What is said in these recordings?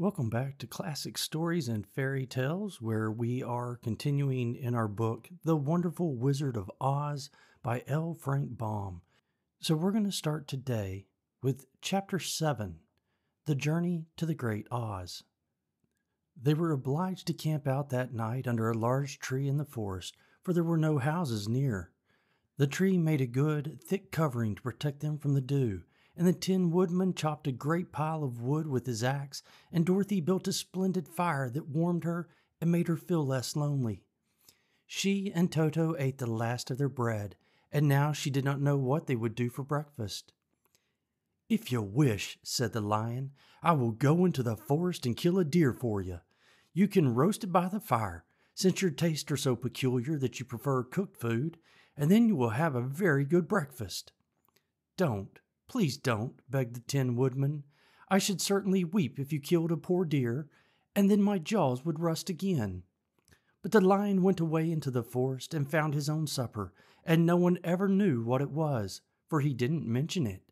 Welcome back to Classic Stories and Fairy Tales, where we are continuing in our book, The Wonderful Wizard of Oz by L. Frank Baum. So we're going to start today with Chapter 7, The Journey to the Great Oz. They were obliged to camp out that night under a large tree in the forest, for there were no houses near. The tree made a good, thick covering to protect them from the dew, and the Tin Woodman chopped a great pile of wood with his axe, and Dorothy built a splendid fire that warmed her and made her feel less lonely. She and Toto ate the last of their bread, and now she did not know what they would do for breakfast. "If you wish," said the lion, "I will go into the forest and kill a deer for you. You can roast it by the fire, since your tastes are so peculiar that you prefer cooked food, and then you will have a very good breakfast." "Don't. Please don't," begged the Tin Woodman. "I should certainly weep if you killed a poor deer, and then my jaws would rust again." But the lion went away into the forest and found his own supper, and no one ever knew what it was, for he didn't mention it.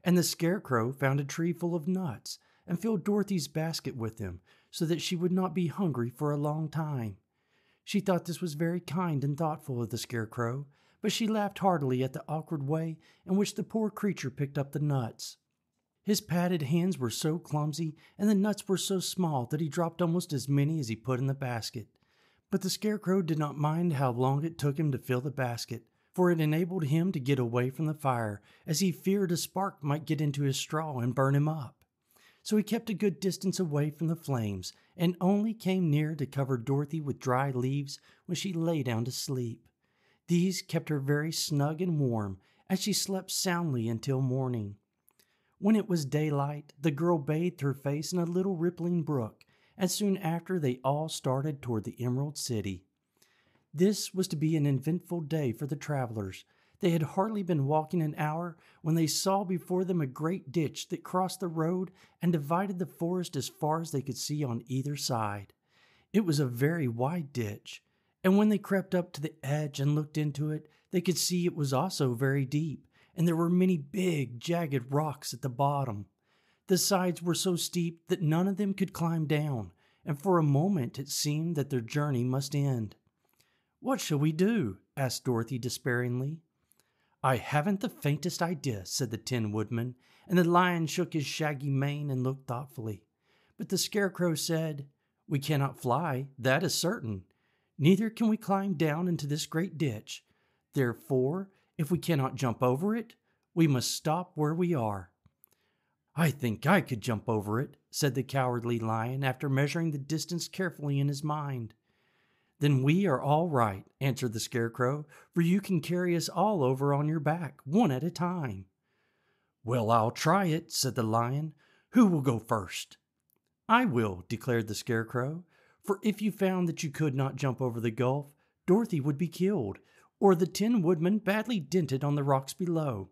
And the Scarecrow found a tree full of nuts, and filled Dorothy's basket with them, so that she would not be hungry for a long time. She thought this was very kind and thoughtful of the Scarecrow, but she laughed heartily at the awkward way in which the poor creature picked up the nuts. His padded hands were so clumsy, and the nuts were so small that he dropped almost as many as he put in the basket. But the Scarecrow did not mind how long it took him to fill the basket, for it enabled him to get away from the fire, as he feared a spark might get into his straw and burn him up. So he kept a good distance away from the flames, and only came near to cover Dorothy with dry leaves when she lay down to sleep. These kept her very snug and warm, and she slept soundly until morning. When it was daylight, the girl bathed her face in a little rippling brook, and soon after they all started toward the Emerald City. This was to be an eventful day for the travelers. They had hardly been walking an hour when they saw before them a great ditch that crossed the road and divided the forest as far as they could see on either side. It was a very wide ditch, and when they crept up to the edge and looked into it, they could see it was also very deep, and there were many big, jagged rocks at the bottom. The sides were so steep that none of them could climb down, and for a moment it seemed that their journey must end. "What shall we do?" asked Dorothy despairingly. "I haven't the faintest idea," said the Tin Woodman, and the lion shook his shaggy mane and looked thoughtfully. But the Scarecrow said, "We cannot fly, that is certain. Neither can we climb down into this great ditch. Therefore, if we cannot jump over it, we must stop where we are." "I think I could jump over it," said the Cowardly Lion after measuring the distance carefully in his mind. "Then we are all right," answered the Scarecrow, "for you can carry us all over on your back, one at a time." "Well, I'll try it," said the Lion. "Who will go first?" "I will," declared the Scarecrow, "for if you found that you could not jump over the gulf, Dorothy would be killed, or the Tin Woodman badly dented on the rocks below.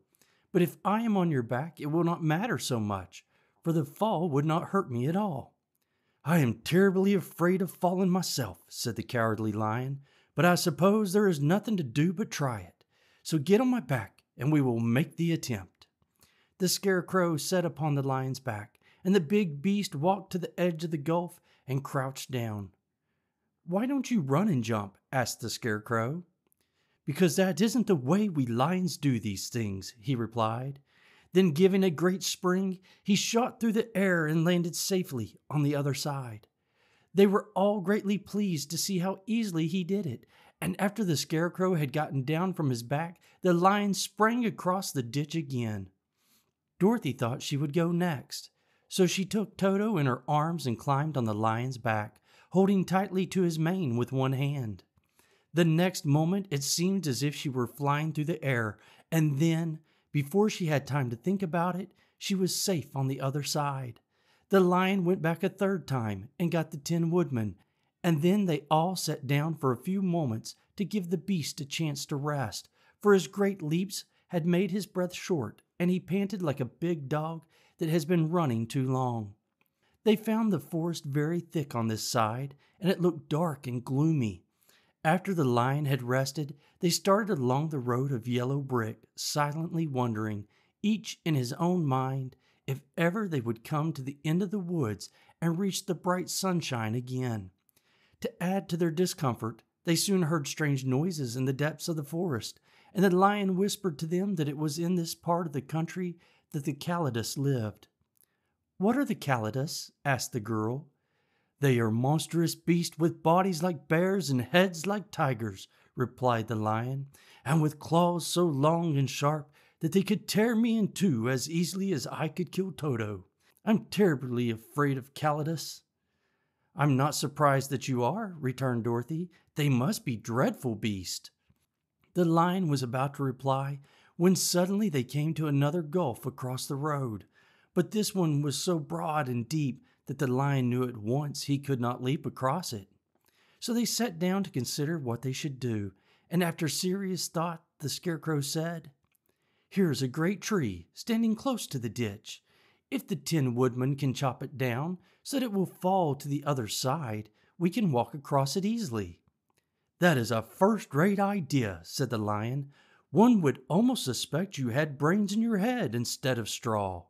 But if I am on your back, it will not matter so much, for the fall would not hurt me at all." "I am terribly afraid of falling myself," said the Cowardly Lion, "but I suppose there is nothing to do but try it. So get on my back, and we will make the attempt." The Scarecrow sat upon the lion's back, and the big beast walked to the edge of the gulf and crouched down. "Why don't you run and jump?" asked the Scarecrow. "Because that isn't the way we lions do these things," he replied. Then, giving a great spring, he shot through the air and landed safely on the other side. They were all greatly pleased to see how easily he did it, and after the Scarecrow had gotten down from his back, the lion sprang across the ditch again. Dorothy thought she would go next, so she took Toto in her arms and climbed on the lion's back, holding tightly to his mane with one hand. The next moment it seemed as if she were flying through the air, and then, before she had time to think about it, she was safe on the other side. The lion went back a third time and got the Tin Woodman, and then they all sat down for a few moments to give the beast a chance to rest, for his great leaps had made his breath short, and he panted like a big dog that has been running too long. They found the forest very thick on this side, and it looked dark and gloomy. After the lion had rested, they started along the road of yellow brick, silently wondering, each in his own mind, if ever they would come to the end of the woods and reached the bright sunshine again. To add to their discomfort, they soon heard strange noises in the depths of the forest, and the lion whispered to them that it was in this part of the country that the Calidus lived. "What are the Calidus?" asked the girl. "They are monstrous beasts with bodies like bears and heads like tigers," replied the lion, "and with claws so long and sharp that they could tear me in two as easily as I could kill Toto. I'm terribly afraid of Calidus." "I'm not surprised that you are," returned Dorothy. "They must be dreadful beasts." The lion was about to reply when suddenly they came to another gulf across the road. But this one was so broad and deep that the lion knew at once he could not leap across it. So they sat down to consider what they should do, and after serious thought the Scarecrow said, "Here is a great tree standing close to the ditch. If the Tin Woodman can chop it down so that it will fall to the other side, we can walk across it easily." "That is a first-rate idea," said the lion. "One would almost suspect you had brains in your head instead of straw."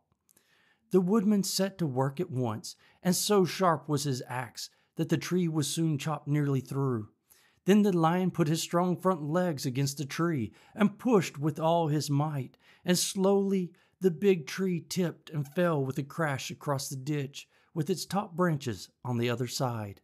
The woodman set to work at once, and so sharp was his axe that the tree was soon chopped nearly through. Then the lion put his strong front legs against the tree and pushed with all his might, and slowly the big tree tipped and fell with a crash across the ditch with its top branches on the other side.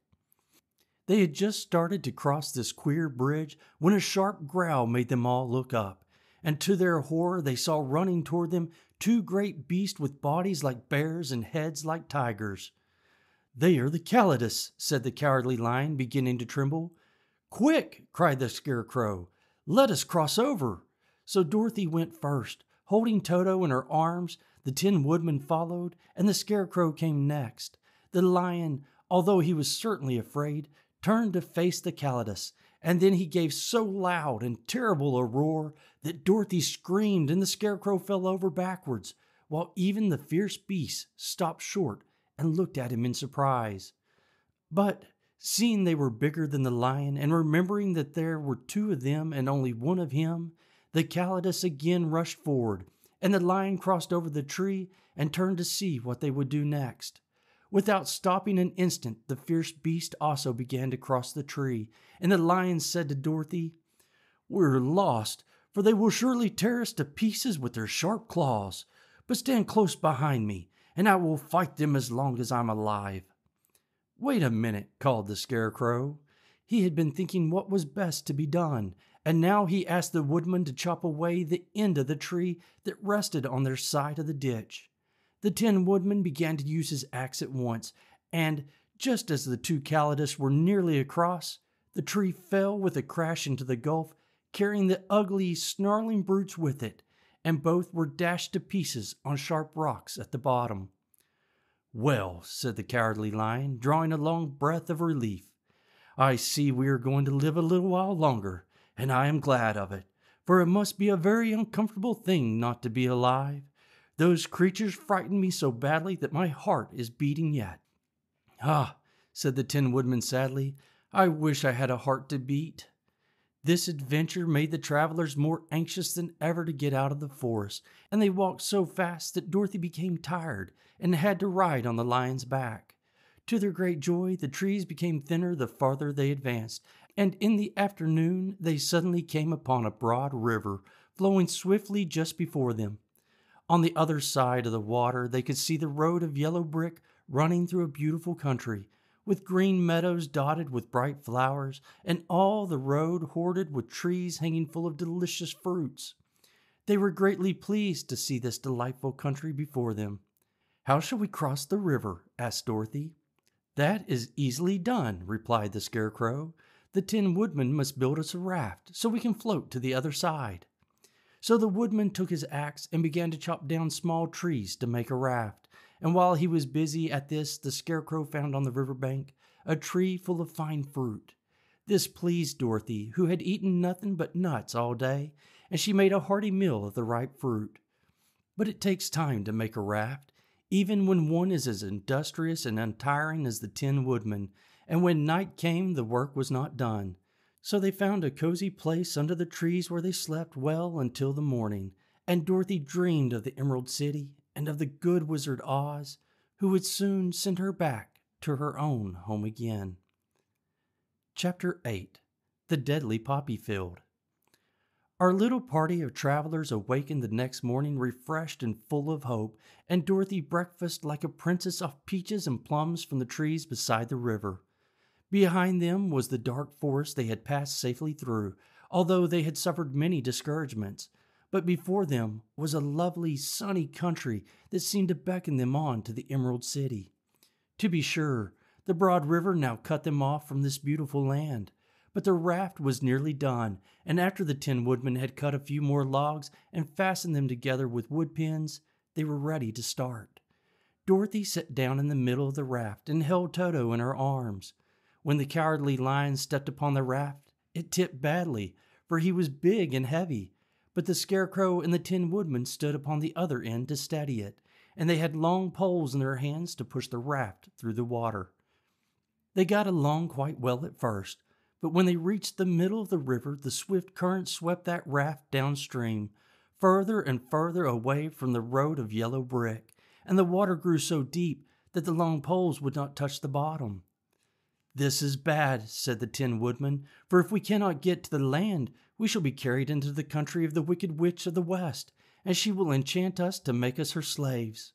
They had just started to cross this queer bridge when a sharp growl made them all look up, and to their horror they saw running toward them two great beasts with bodies like bears and heads like tigers. "They are the Calidus," said the Cowardly Lion, beginning to tremble. "Quick!" cried the Scarecrow. "Let us cross over." So Dorothy went first, holding Toto in her arms. The Tin Woodman followed, and the Scarecrow came next. The lion, although he was certainly afraid, turned to face the Calidus, and then he gave so loud and terrible a roar that Dorothy screamed and the Scarecrow fell over backwards, while even the fierce beast stopped short and looked at him in surprise. But, seeing they were bigger than the lion, and remembering that there were two of them and only one of him, the Calidus again rushed forward, and the lion crossed over the tree and turned to see what they would do next. Without stopping an instant, the fierce beast also began to cross the tree, and the lion said to Dorothy, "We're lost, for they will surely tear us to pieces with their sharp claws. But stand close behind me, and I will fight them as long as I'm alive." "Wait a minute," called the Scarecrow. He had been thinking what was best to be done, and now he asked the woodman to chop away the end of the tree that rested on their side of the ditch. The Tin Woodman began to use his axe at once, and just as the two Calidus were nearly across, the tree fell with a crash into the gulf, carrying the ugly, snarling brutes with it, and both were dashed to pieces on sharp rocks at the bottom. "Well," said the Cowardly Lion, drawing a long breath of relief, "I see we are going to live a little while longer, and I am glad of it, for it must be a very uncomfortable thing not to be alive. Those creatures frightened me so badly that my heart is beating yet." "Ah," said the Tin Woodman sadly, "I wish I had a heart to beat." This adventure made the travelers more anxious than ever to get out of the forest, and they walked so fast that Dorothy became tired and had to ride on the lion's back. To their great joy, the trees became thinner the farther they advanced, and in the afternoon they suddenly came upon a broad river flowing swiftly just before them. On the other side of the water they could see the road of yellow brick running through a beautiful country, with green meadows dotted with bright flowers, and all the road hoarded with trees hanging full of delicious fruits. They were greatly pleased to see this delightful country before them. "How shall we cross the river?" asked Dorothy. "That is easily done," replied the Scarecrow. "The Tin Woodman must build us a raft so we can float to the other side." So the woodman took his axe and began to chop down small trees to make a raft, and while he was busy at this the Scarecrow found on the river bank a tree full of fine fruit. This pleased Dorothy, who had eaten nothing but nuts all day, and she made a hearty meal of the ripe fruit. But it takes time to make a raft, even when one is as industrious and untiring as the Tin Woodman, and when night came the work was not done. So they found a cozy place under the trees where they slept well until the morning, and Dorothy dreamed of the Emerald City and of the good Wizard Oz, who would soon send her back to her own home again. Chapter 8. The Deadly Poppy Field. Our little party of travelers awakened the next morning refreshed and full of hope, and Dorothy breakfasted like a princess off peaches and plums from the trees beside the river. Behind them was the dark forest they had passed safely through, although they had suffered many discouragements. But before them was a lovely, sunny country that seemed to beckon them on to the Emerald City. To be sure, the broad river now cut them off from this beautiful land, but the raft was nearly done, and after the Tin Woodman had cut a few more logs and fastened them together with wood pins, they were ready to start. Dorothy sat down in the middle of the raft and held Toto in her arms. When the Cowardly Lion stepped upon the raft, it tipped badly, for he was big and heavy, but the Scarecrow and the Tin Woodman stood upon the other end to steady it, and they had long poles in their hands to push the raft through the water. They got along quite well at first, but when they reached the middle of the river, the swift current swept that raft downstream, further and further away from the road of yellow brick, and the water grew so deep that the long poles would not touch the bottom. "This is bad," said the Tin Woodman, "for if we cannot get to the land, we shall be carried into the country of the Wicked Witch of the West, and she will enchant us to make us her slaves."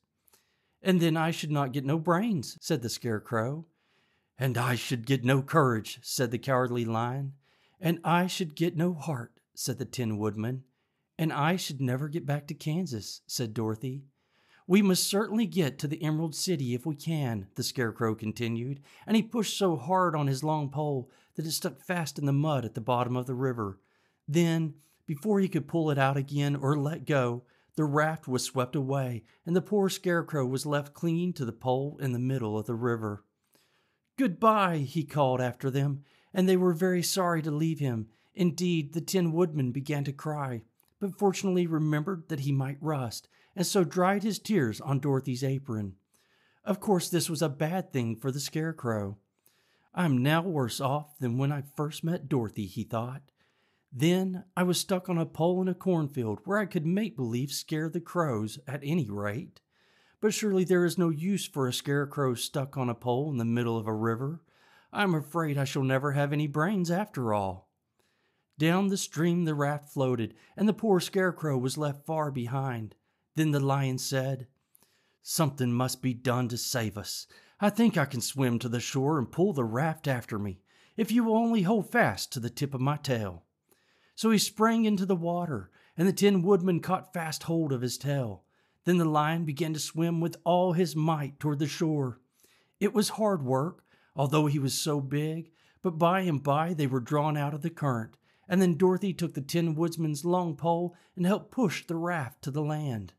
"And then I should not get no brains," said the Scarecrow. "And I should get no courage," said the Cowardly Lion. "And I should get no heart," said the Tin Woodman. "And I should never get back to Kansas," said Dorothy. "We must certainly get to the Emerald City if we can," the Scarecrow continued, and he pushed so hard on his long pole that it stuck fast in the mud at the bottom of the river. Then, before he could pull it out again or let go, the raft was swept away, and the poor Scarecrow was left clinging to the pole in the middle of the river. "Goodbye," he called after them, and they were very sorry to leave him. Indeed, the Tin Woodman began to cry, but fortunately remembered that he might rust, and so dried his tears on Dorothy's apron. Of course, this was a bad thing for the Scarecrow. "I am now worse off than when I first met Dorothy," he thought. "Then I was stuck on a pole in a cornfield where I could make believe scare the crows at any rate. But surely there is no use for a Scarecrow stuck on a pole in the middle of a river. I am afraid I shall never have any brains after all." Down the stream the raft floated, and the poor Scarecrow was left far behind. Then the Lion said, "Something must be done to save us. I think I can swim to the shore and pull the raft after me, if you will only hold fast to the tip of my tail." So he sprang into the water, and the Tin Woodman caught fast hold of his tail. Then the Lion began to swim with all his might toward the shore. It was hard work, although he was so big, but by and by they were drawn out of the current, and then Dorothy took the Tin Woodman's long pole and helped push the raft to the land.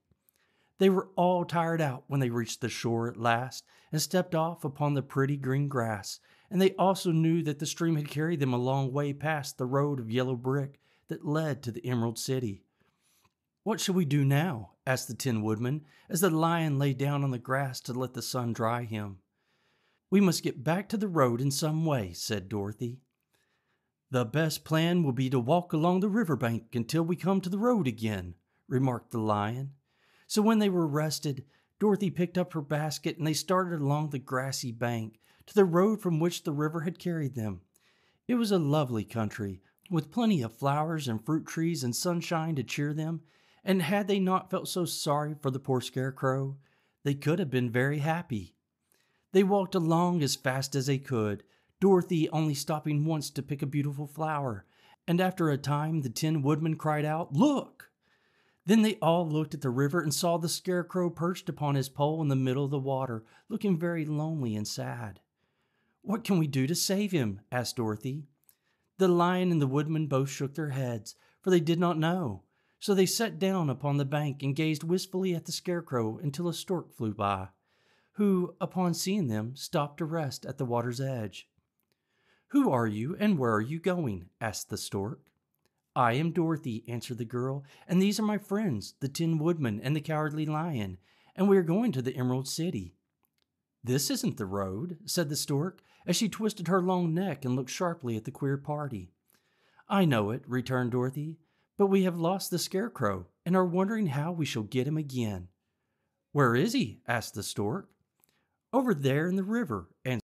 They were all tired out when they reached the shore at last and stepped off upon the pretty green grass, and they also knew that the stream had carried them a long way past the road of yellow brick that led to the Emerald City. "What shall we do now?" asked the Tin Woodman, as the Lion lay down on the grass to let the sun dry him. "We must get back to the road in some way," said Dorothy. "The best plan will be to walk along the river bank until we come to the road again," remarked the Lion. So when they were rested, Dorothy picked up her basket and they started along the grassy bank to the road from which the river had carried them. It was a lovely country, with plenty of flowers and fruit trees and sunshine to cheer them, and had they not felt so sorry for the poor Scarecrow, they could have been very happy. They walked along as fast as they could, Dorothy only stopping once to pick a beautiful flower, and after a time the Tin Woodman cried out, "Look!" Then they all looked at the river and saw the Scarecrow perched upon his pole in the middle of the water, looking very lonely and sad. "What can we do to save him?" asked Dorothy. The Lion and the Woodman both shook their heads, for they did not know. So they sat down upon the bank and gazed wistfully at the Scarecrow until a stork flew by, who, upon seeing them, stopped to rest at the water's edge. "Who are you, and where are you going?" asked the stork. "I am Dorothy," answered the girl, "and these are my friends, the Tin Woodman and the Cowardly Lion, and we are going to the Emerald City." "This isn't the road," said the stork, as she twisted her long neck and looked sharply at the queer party. "I know it," returned Dorothy, "but we have lost the Scarecrow and are wondering how we shall get him again." "Where is he?" asked the stork. over there in the river. And